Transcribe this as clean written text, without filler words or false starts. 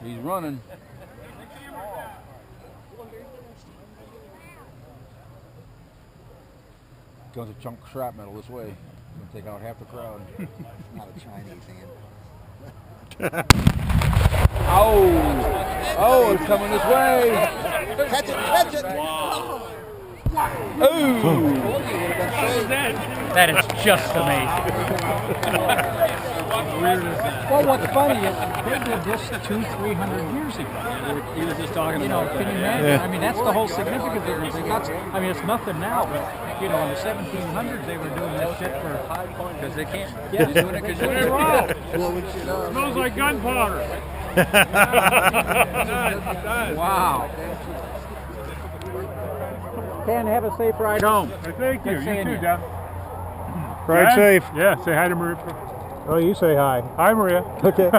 He's running. Comes a chunk of shrapnel this way. Gonna take out half the crowd. Not a Chinese hand. Oh! Oh, it's coming this way! Catch it! Catch it! Ooh! That is just amazing. Well, what's funny is they did this 200-300 years ago. He was just talking You know, about can you imagine? I mean, that's the whole significance of everything. That's, I mean, it's nothing now, but you know, in the 1700s they were doing this shit for high point because they can't. Yeah. They're doing it because they're wrong. Smells like gunpowder. Wow. Ken, have a safe ride home. Thank you. Good You seeing too, you. Jeff. Ride safe. Yeah, say hi to Maria. Oh, you say hi. Hi, Maria. Okay.